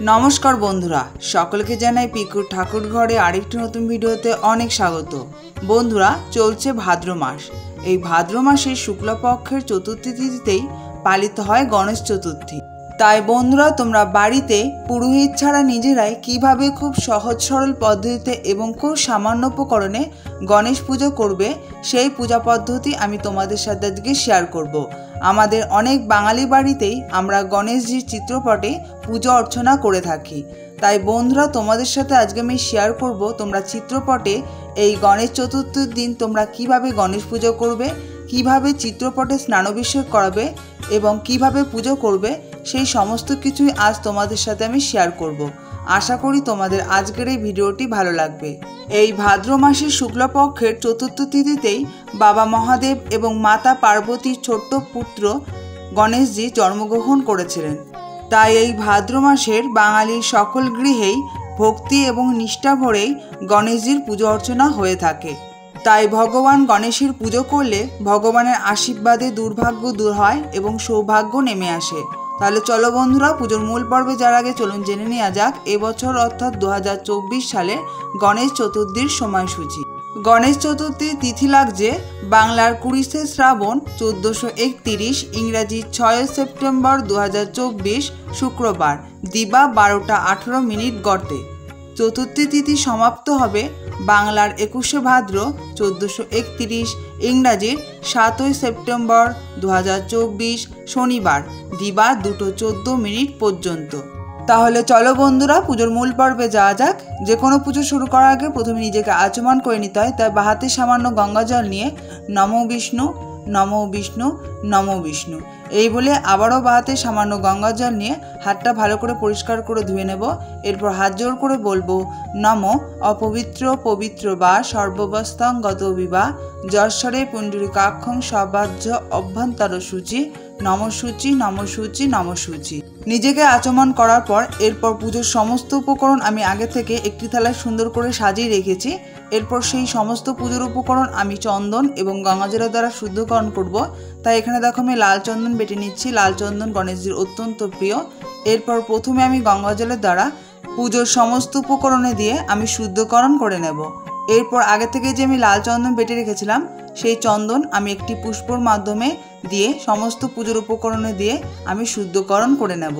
নমস্কার বন্ধুরা, সকলকে জানাই পিকুর ঠাকুর ঘরে আরেকটি নতুন ভিডিওতে অনেক স্বাগত। বন্ধুরা, চলছে ভাদ্র মাস। এই ভাদ্র মাসের শুক্লপক্ষের চতুর্থী তিথিতেই পালিত হয় গণেশ চতুর্থী। তাই বন্ধুরা, তোমরা বাড়িতে পুরোহিত ছাড়া নিজেরাই কিভাবে খুব সহজ সরল পদ্ধতিতে এবং খুব সামান্য উপকরণে গণেশ পুজো করবে, সেই পূজা পদ্ধতি আমি তোমাদের সাথে আজকে শেয়ার করব। আমাদের অনেক বাঙালি বাড়িতেই আমরা গণেশজির চিত্রপটে পুজো অর্চনা করে থাকি। তাই বন্ধুরা, তোমাদের সাথে আজকে আমি শেয়ার করব তোমরা চিত্রপটে এই গণেশ চতুর্থীর দিন তোমরা কিভাবে গণেশ পুজো করবে, কিভাবে চিত্রপটে স্নানাভিষেক করাবে এবং কিভাবে পুজো করবে, সেই সমস্ত কিছুই আজ তোমাদের সাথে আমি শেয়ার করব। আশা করি তোমাদের আজকের এই ভিডিওটি ভালো লাগবে। এই ভাদ্র মাসের শুক্লপক্ষের চতুর্থ তিথিতেই বাবা মহাদেব এবং মাতা পার্বতীর ছোট্ট পুত্র গণেশজি জন্মগ্রহণ করেছিলেন। তাই এই ভাদ্র মাসের বাঙালির সকল গৃহেই ভক্তি এবং নিষ্ঠা ভরেই গণেশজির পুজো অর্চনা হয়ে থাকে। তাই ভগবান গণেশের পুজো করলে ভগবানের আশীর্বাদে দুর্ভাগ্য দূর হয় এবং সৌভাগ্য নেমে আসে। তাহলে চলো বন্ধুরা, পুজোর মূল পর্বে যাওয়ার আগে চলুন জেনে নেওয়া যাক এবছর অর্থাৎ 2024 সালের গণেশ চতুর্থীর সময়সূচি। গণেশ চতুর্থীর তিথি লাগছে বাংলার 20শে শ্রাবণ 1431, ইংরাজি 6 সেপ্টেম্বর 2024 শুক্রবার দিবা 12টা 18 মিনিট গর্তে। চতুর্থী তিথি সমাপ্ত হবে বাংলার 21শে ভাদ্র 1431, ইংরাজির 7 সেপ্টেম্বর 2024 শনিবার দিবা 2টা 14 মিনিট পর্যন্ত। তাহলে চলো বন্ধুরা, পুজোর মূল পর্বে যাওয়া যাক। যে কোনো পুজো শুরু করার আগে প্রথমে নিজেকে আচমন করে নিতে হয়। তাই বাহাতে সামান্য গঙ্গা জল নিয়ে নমো বিষ্ণু, নমো বিষ্ণু, নমো বিষ্ণু এই বলে আবারও বাহাতে সামান্য গঙ্গা জল নিয়ে হাতটা ভালো করে পরিষ্কার করে ধুয়ে নেব। এরপর হাত জোর করে বলবো, নমো অপবিত্র পবিত্র বা সর্ববস্থাং গত বিবা যশ্বরে পুণ্ডরিকাক্ষং সবাহ্য অভ্যন্তর সূচি নমসূচি নমসূচি নমসূচি। নিজেকে আচমন করার পর এরপর পুজোর সমস্ত উপকরণ আমি আগে থেকে একটি থালায় সুন্দর করে সাজিয়ে রেখেছি। এরপর সেই সমস্ত পুজোর উপকরণ আমি চন্দন এবং গঙ্গাজলের দ্বারা শুদ্ধকরণ করব। তাই এখানে দেখো আমি লাল চন্দন বেটে নিচ্ছি। লাল চন্দন গণেশজির অত্যন্ত প্রিয়। এরপর প্রথমে আমি গঙ্গাজলের দ্বারা পুজোর সমস্ত উপকরণে দিয়ে আমি শুদ্ধকরণ করে নেব। এরপর আগে থেকে যে আমি লাল চন্দন বেটে রেখেছিলাম সেই চন্দন আমি একটি পুষ্পর মাধ্যমে দিয়ে সমস্ত পুজোর উপকরণে দিয়ে আমি শুদ্ধকরণ করে নেব।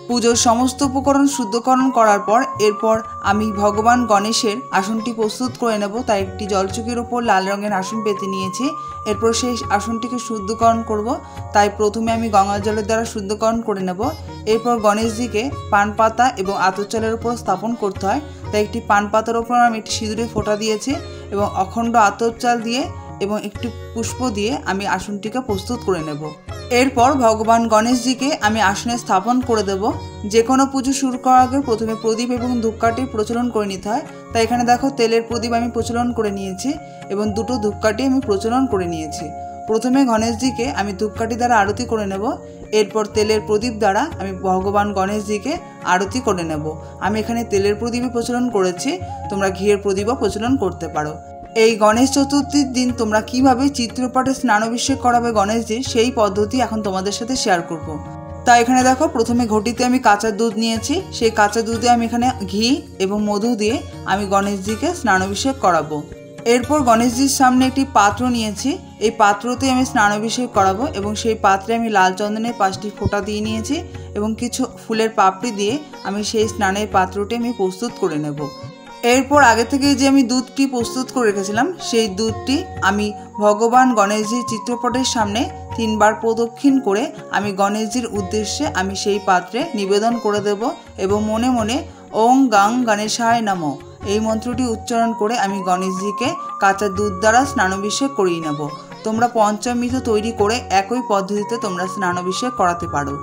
পুজোর সমস্ত উপকরণ শুদ্ধকরণ করার পর এরপর আমি ভগবান গণেশের আসনটি প্রস্তুত করে নেব। তাই একটি জলচকির ওপর লাল রঙের আসন পেতে নিয়েছি। এরপর সেই আসনটিকে শুদ্ধকরণ করব। তাই প্রথমে আমি গঙ্গা জলের দ্বারা শুদ্ধকরণ করে নেব। এরপর গণেশজিকে পান পাতা এবং আতর চালের উপর স্থাপন করতে হয়। তাই একটি পান পাতার উপর আমি একটি সিঁদুরে ফোঁটা দিয়েছি এবং অখণ্ড আতর চাল দিয়ে এবং একটি পুষ্প দিয়ে আমি আসনটিকে প্রস্তুত করে নেব। এরপর ভগবান গণেশজিকে আমি আসনে স্থাপন করে দেব। যে কোনো পুজো শুরু করার আগে প্রথমে প্রদীপ এবং ধূপকাঠি প্রচলন করে নিতে হয়। তাই এখানে দেখো তেলের প্রদীপ আমি প্রচলন করে নিয়েছি এবং দুটো ধূপকাঠি আমি প্রচলন করে নিয়েছি। প্রথমে গণেশজিকে আমি ধূপকাঠি দ্বারা আরতি করে নেব। এরপর তেলের প্রদীপ দ্বারা আমি ভগবান গণেশজিকে আরতি করে নেব। আমি এখানে তেলের প্রদীপই প্রচলন করেছি, তোমরা ঘিয়ের প্রদীপও প্রচলন করতে পারো। এই গণেশ চতুর্থীর দিন তোমরা কিভাবে চিত্রপটে স্নানাভিষেক করাবে গণেশজির, সেই পদ্ধতি এখন তোমাদের সাথে শেয়ার করব। তাই এখানে দেখো প্রথমে ঘটিতে আমি কাঁচা দুধ নিয়েছি। সেই কাঁচা দুধে আমি এখানে ঘি এবং মধু দিয়ে আমি গণেশজিকে স্নানাভিষেক করাবো। এরপর গণেশজির সামনে একটি পাত্র নিয়েছি। এই পাত্রতে আমি স্নানাভিষেক করাবো এবং সেই পাত্রে আমি লাল চন্দনের 5টি ফোঁটা দিয়ে নিয়েছি এবং কিছু ফুলের পাপড়ি দিয়ে আমি সেই স্নানের পাত্রটি আমি প্রস্তুত করে নেব। এরপর আগে থেকে যে আমি দুধটি প্রস্তুত করে রেখেছিলাম সেই দুধটি আমি ভগবান গণেশজির চিত্রপটের সামনে 3 বার প্রদক্ষিণ করে আমি গণেশজির উদ্দেশ্যে আমি সেই পাত্রে নিবেদন করে দেব এবং মনে মনে ওং গাং গণেশায় নমঃ এই মন্ত্রটি উচ্চারণ করে আমি গণেশজিকে কাঁচা দুধ দ্বারা স্নানাভিষেক করিয়ে নেব। তোমরা পঞ্চামৃত তৈরি করে একই পদ্ধতিতে তোমরা স্নানাভিষেক করাতে পারো।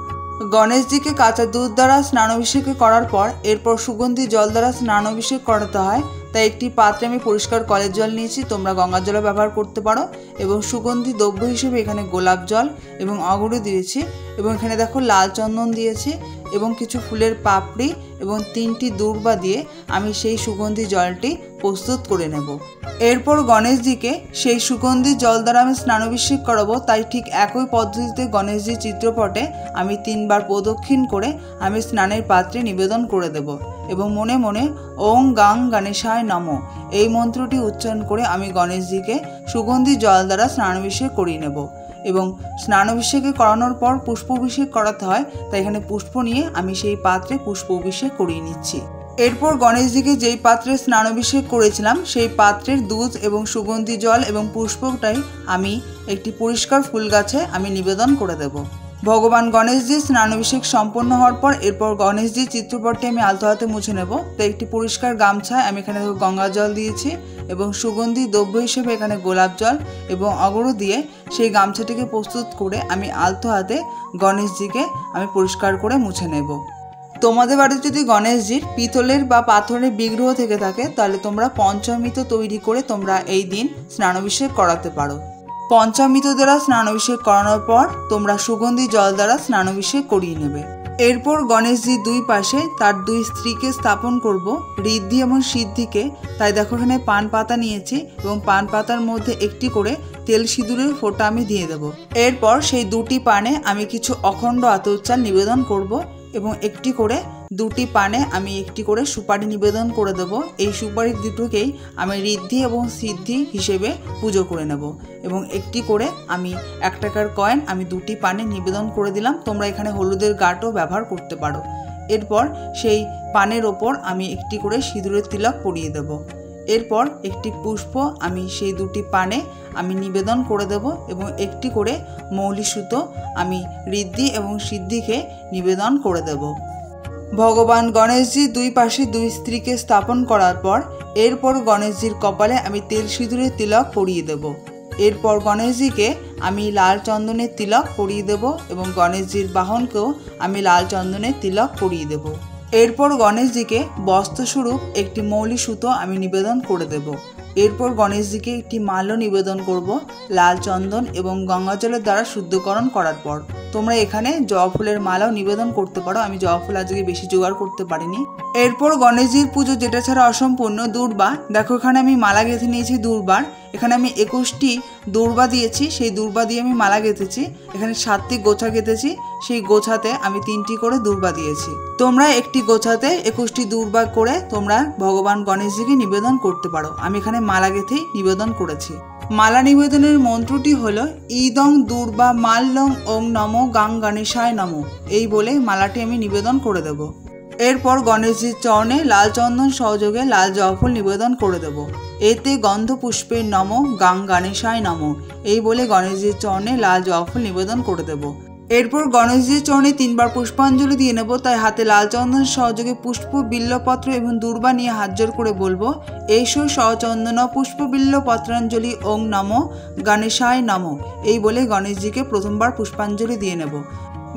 গণেশজিকে কাঁচা দুধ দ্বারা স্নানাভিষেক করার পর এরপর সুগন্ধি জল দ্বারা স্নানাভিষেক করাতে হয়। তাই একটি পাত্রে আমি পরিষ্কার কলের জল নিয়েছি, তোমরা গঙ্গার জলও ব্যবহার করতে পারো এবং সুগন্ধি দ্রব্য হিসেবে এখানে গোলাপ জল এবং অগুরু দিয়েছি এবং এখানে দেখো লাল চন্দন দিয়েছি এবং কিছু ফুলের পাপড়ি এবং 3টি দূর্বা দিয়ে আমি সেই সুগন্ধি জলটি প্রস্তুত করে নেব। এরপর গণেশজিকে সেই সুগন্ধি জল দ্বারা আমি স্নানাভিষেক করাবো। তাই ঠিক একই পদ্ধতিতে গণেশজির চিত্রপটে আমি 3বার প্রদক্ষিণ করে আমি স্নানের পাত্রে নিবেদন করে দেব এবং মনে মনে ওং গাং গণেশায় নমঃ এই মন্ত্রটি উচ্চারণ করে আমি গণেশজিকে সুগন্ধি জল দ্বারা স্নানাভিষেক করিয়ে নেব। এবং স্নানাভিষেকে করানোর পর পুষ্পাভিষেক করাতে হয়, তাই এখানে পুষ্প নিয়ে আমি সেই পাত্রে পুষ্পাভিষেক করিয়ে নিচ্ছি। এরপর গণেশজিকে যেই পাত্রে স্নানাভিষেক করেছিলাম সেই পাত্রের দুধ এবং সুগন্ধি জল এবং পুষ্পটাই আমি একটি পরিষ্কার ফুল গাছে আমি নিবেদন করে দেব। ভগবান গণেশজির স্নানাভিষেক সম্পন্ন হওয়ার পর এরপর গণেশজির চিত্রপটটি আমি আলতো হাতে মুছে নেব। তো একটি পরিষ্কার গামছায় আমি এখানে গঙ্গা জল দিয়েছি এবং সুগন্ধি দ্রব্য হিসেবে এখানে গোলাপ জল এবং অগরু দিয়ে সেই গামছাটিকে প্রস্তুত করে আমি আলতো হাতে গণেশজিকে আমি পরিষ্কার করে মুছে নেব। তোমাদের বাড়িতে যদি গণেশজির পিতলের বা পাথরের বিগ্রহ থেকে থাকে তাহলে তোমরা পঞ্চামৃত তৈরি করে তোমরা এই দিন স্নানাভিষেক করাতে পারো। পঞ্চামৃত দ্বারা স্নানাভিষেক করানোর পর তোমরা সুগন্ধি জল দ্বারা স্নানাভিষেক করিয়ে নেবে। এরপর গণেশজির দুই পাশে তার দুই স্ত্রীকে স্থাপন করব, ঋদ্ধি এবং সিদ্ধিকে। তাই দেখো এখানে পান পাতা নিয়েছি এবং পান পাতার মধ্যে একটি করে তেল সিঁদুরের ফোঁটা আমি দিয়ে দেব। এরপর সেই দুটি পানে আমি কিছু অখণ্ড আতর নিবেদন করব এবং একটি করে দুটি পানে আমি একটি করে সুপারি নিবেদন করে দেব। এই সুপারি দুটোকেই আমি ঋদ্ধি এবং সিদ্ধি হিসেবে পুজো করে নেব এবং একটি করে আমি 1 টাকার কয়েন আমি দুটি পানে নিবেদন করে দিলাম। তোমরা এখানে হলুদের গাঁটও ব্যবহার করতে পারো। এরপর সেই পানের ওপর আমি একটি করে সিঁদুরের তিলক পরিয়ে দেব। এরপর একটি পুষ্প আমি সেই দুটি পানে আমি নিবেদন করে দেব এবং একটি করে মৌলি সুতো আমি ঋদ্ধি এবং সিদ্ধিকে নিবেদন করে দেব। ভগবান গণেশজির দুই পাশে দুই স্ত্রীকে স্থাপন করার পর এরপর গণেশজির কপালে আমি তেল সিঁদুরের তিলক পরিয়ে দেব। এরপর গণেশজিকে আমি লাল চন্দনের তিলক পরিয়ে দেব এবং গণেশজির বাহনকেও আমি লাল চন্দনের তিলক পরিয়ে দেব। এরপর গণেশজিকে বস্ত্রস্বরূপ একটি মৌলি সুতো আমি নিবেদন করে দেব। এরপর গণেশজিকে একটি মাল্য নিবেদন করব লাল চন্দন এবং গঙ্গাজলের দ্বারা শুদ্ধকরণ করার পর। তোমরা এখানে জবা ফুলের মালাও নিবেদন করতে পারো। আমি জবা ফুল আজকে বেশি জোগাড় করতে পারিনি। এরপর গণেশজির পুজো যেটা ছাড়া অসম্পূর্ণ দূর্বা। দেখো এখানে আমি মালা গেঁথে নিয়েছি দূর্বার। এখানে আমি 21টি দূর্বা দিয়েছি, সেই দূর্বা দিয়ে আমি মালা গেঁথেছি। এখানে 7টি গোছা গেঁথেছি, সেই গোছাতে আমি 3টি করে দূর্বা দিয়েছি। তোমরা একটি গোছাতে 21টি দূর্বা করে তোমরা ভগবান গণেশজিকে নিবেদন করতে পারো। আমি এখানে মালা গেঁথেই নিবেদন করেছি। মালা নিবেদনের মন্ত্রটি হলো ইদং দূর্বা মাল্যং ওং নমো গাং গণেশায় নমঃ এই বলে মালাটি আমি নিবেদন করে দেব। এরপর গণেশজির চরণে লাল চন্দন সহযোগে লাল জবা ফুল নিবেদন করে দেব। এতে গন্ধ পুষ্পের নমঃ গাং গণেশায় নমঃ এই বলে গণেশজির চরণে লাল জবা ফুল নিবেদন করে দেব। এরপর গণেশজির চরণে 3বার পুষ্পাঞ্জলি দিয়ে নেব। তাই হাতে লাল চন্দন সহযোগে পুষ্প বিল্লপত্র এবং দূর্বা নিয়ে হাত জোড় করে বলবো এসো সচন্দন পুষ্প বিল্ল পত্রাঞ্জলি ওং নমো গণেশায় নমঃ এই বলে গণেশজিকে প্রথমবার পুষ্পাঞ্জলি দিয়ে নেব।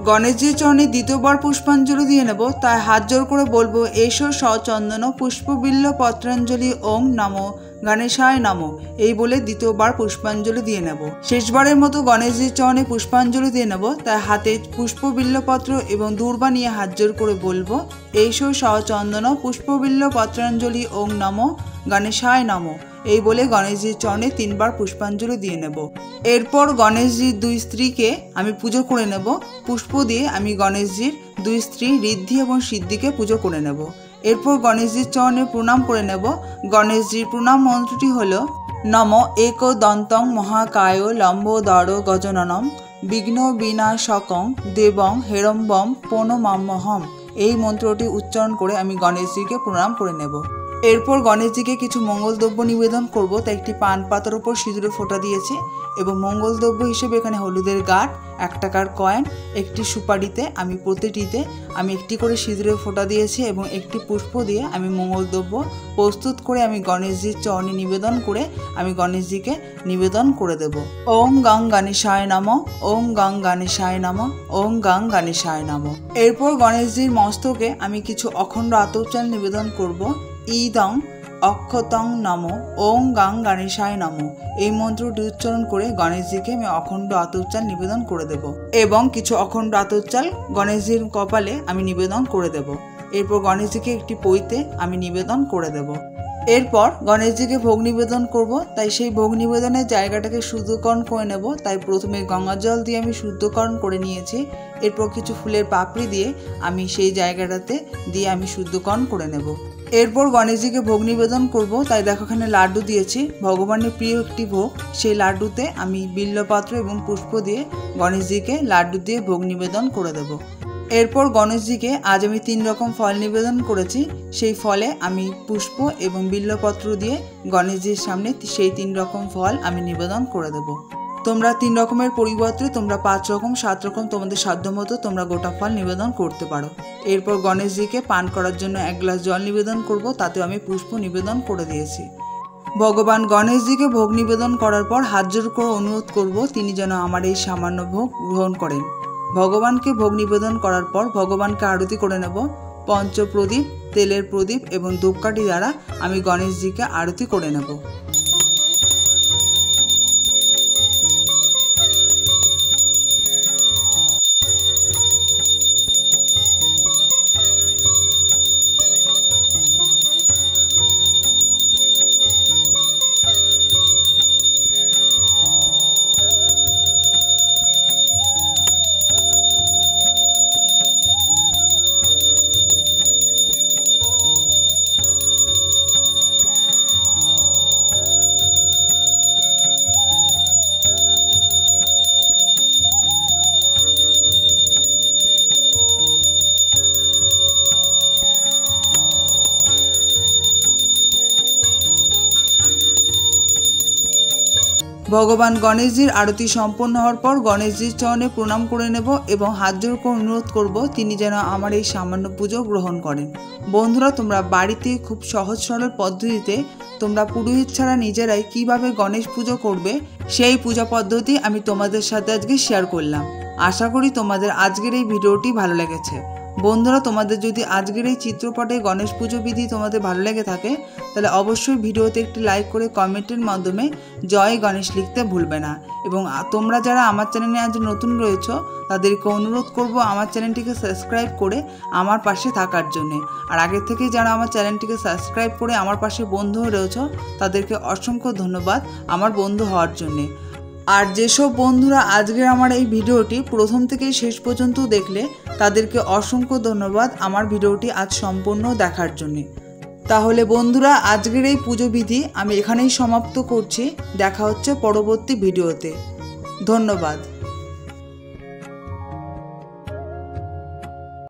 গণেশজির চরণে দ্বিতীয়বার পুষ্পাঞ্জলি দিয়ে নেব। তাই হাত জোড় করে বলবো এসো সচন্দন পুষ্প বিল্ল পত্রাঞ্জলি ওং নমো গণেশায় নমঃ এই বলে দ্বিতীয়বার পুষ্পাঞ্জলি দিয়ে নেব। শেষবারের মতো গণেশজির চরণে পুষ্পাঞ্জলি দিয়ে নেব। তাই হাতে পুষ্প বিল্লপত্র এবং দূর্বা নিয়ে হাত জোড় করে বলবো এসো সচন্দন পুষ্প বিল্ল পত্রাঞ্জলি ওং নমো গণেশায় নমঃ এই বলে গণেশজির চরণে 3বার পুষ্পাঞ্জলি দিয়ে নেব। এরপর গণেশজির দুই স্ত্রীকে আমি পুজো করে নেব। পুষ্প দিয়ে আমি গণেশজির দুই স্ত্রী ঋদ্ধি এবং সিদ্ধিকে পুজো করে নেব। এরপর গণেশজির চরণে প্রণাম করে নেব। গণেশজির প্রণাম মন্ত্রটি হলো নম এক দন্তং মহাকায় লম্বোদর গজননম বিঘ্ন বিনাশকং দেবং হেরম্বম প্রণমাম্যহম এই মন্ত্রটি উচ্চারণ করে আমি গণেশজিকে প্রণাম করে নেব। এরপর গণেশজিকে কিছু মঙ্গলদ্রব্য নিবেদন করব। তাই একটি পান পাতার উপর সিঁদুরে ফোঁটা দিয়েছি এবং মঙ্গলদ্রব্য হিসেবে এখানে হলুদের গাঁট, 1 টাকার কয়েন, একটি সুপারিতে আমি প্রতিটিতে আমি একটি করে সিঁদুরে ফোঁটা দিয়েছি এবং একটি পুষ্প দিয়ে আমি মঙ্গলদ্রব্য প্রস্তুত করে আমি গণেশজির চরণে নিবেদন করে আমি গণেশজিকে নিবেদন করে দেব। ওং গাং গণেশায় নমঃ ওং গাং গণেশায় নমঃ ওং গাং গণেশায় নমঃ। এরপর গণেশজির মস্তকে আমি কিছু অখণ্ড আতপ চাল নিবেদন করব। ইদং অক্ষতং নমো ওং গাং গণেশায় নমো এই মন্ত্রটি উচ্চারণ করে গণেশজিকে আমি অখণ্ড আতপচাল নিবেদন করে দেব এবং কিছু অখণ্ড আতপচাল গণেশজির কপালে আমি নিবেদন করে দেব। এরপর গণেশজিকে একটি পইতে আমি নিবেদন করে দেব। এরপর গণেশজিকে ভোগ নিবেদন করব, তাই সেই ভোগ নিবেদনের জায়গাটাকে শুদ্ধকরণ করে নেব। তাই প্রথমে গঙ্গা জল দিয়ে আমি শুদ্ধকরণ করে নিয়েছি। এরপর কিছু ফুলের পাপড়ি দিয়ে আমি সেই জায়গাটাতে দিয়ে আমি শুদ্ধকরণ করে নেব। এরপর গণেশজিকে ভোগ নিবেদন করব, তাই দেখো এখানে লাড্ডু দিয়েছি, ভগবানের প্রিয় একটি ভোগ। সেই লাড্ডুতে আমি বিল্লপত্র এবং পুষ্প দিয়ে গণেশজিকে লাড্ডু দিয়ে ভোগ নিবেদন করে দেব। এরপর গণেশজিকে আজ আমি 3 রকম ফল নিবেদন করেছি, সেই ফলে আমি পুষ্প এবং বিল্লপত্র দিয়ে গণেশজির সামনে সেই 3 রকম ফল আমি নিবেদন করে দেব। তোমরা 3 রকমের পরিবর্তে তোমরা 5 রকম 7 রকম তোমাদের সাধ্যমতো তোমরা গোটা ফল নিবেদন করতে পারো। এরপর গণেশজিকে পান করার জন্য 1 গ্লাস জল নিবেদন করব, তাতে আমি পুষ্প নিবেদন করে দিয়েছি। ভগবান গণেশজিকে ভোগ নিবেদন করার পর হাত জোড় করে অনুরোধ করব তিনি যেন আমার এই সামান্য ভোগ গ্রহণ করেন। ভগবানকে ভোগ নিবেদন করার পর ভগবানকে আরতি করে নেব। পঞ্চপ্রদীপ, তেলের প্রদীপ এবং ধূপকাঠি দ্বারা আমি গণেশজিকে আরতি করে নেব। ভগবান গণেশজির আরতি সম্পন্ন হওয়ার পর গণেশজির চরণে প্রণাম করে নেব এবং হাত জোড় করে অনুরোধ করব তিনি যেন আমার এই সামান্য পুজো গ্রহণ করেন। বন্ধুরা, তোমরা বাড়িতে খুব সহজ সরল পদ্ধতিতে তোমরা পুরোহিত ছাড়া নিজেরাই কিভাবে গণেশ পুজো করবে সেই পূজা পদ্ধতি আমি তোমাদের সাথে আজকে শেয়ার করলাম। আশা করি তোমাদের আজকের এই ভিডিওটি ভালো লেগেছে। বন্ধুরা, তোমাদের যদি আজকের এই চিত্রপটে গণেশ পুজো বিধি তোমাদের ভালো লেগে থাকে তাহলে অবশ্যই ভিডিওতে একটি লাইক করে কমেন্টের মাধ্যমে জয় গণেশ লিখতে ভুলবে না। এবং তোমরা যারা আমার চ্যানেলে আজ নতুন রয়েছ তাদেরকে অনুরোধ করব আমার চ্যানেলটিকে সাবস্ক্রাইব করে আমার পাশে থাকার জন্যে। আর আগের থেকেই যারা আমার চ্যানেলটিকে সাবস্ক্রাইব করে আমার পাশে বন্ধু হয়ে রয়েছ তাদেরকে অসংখ্য ধন্যবাদ আমার বন্ধু হওয়ার জন্যে। আর যেসব বন্ধুরা আজকের আমার এই ভিডিওটি প্রথম থেকে শেষ পর্যন্ত দেখলে তাদেরকে অসংখ্য ধন্যবাদ আমার ভিডিওটি আজ সম্পূর্ণ দেখার জন্য। তাহলে বন্ধুরা, আজকের এই পুজো বিধি আমি এখানেই সমাপ্ত করছি। দেখা হচ্ছে পরবর্তী ভিডিওতে। ধন্যবাদ।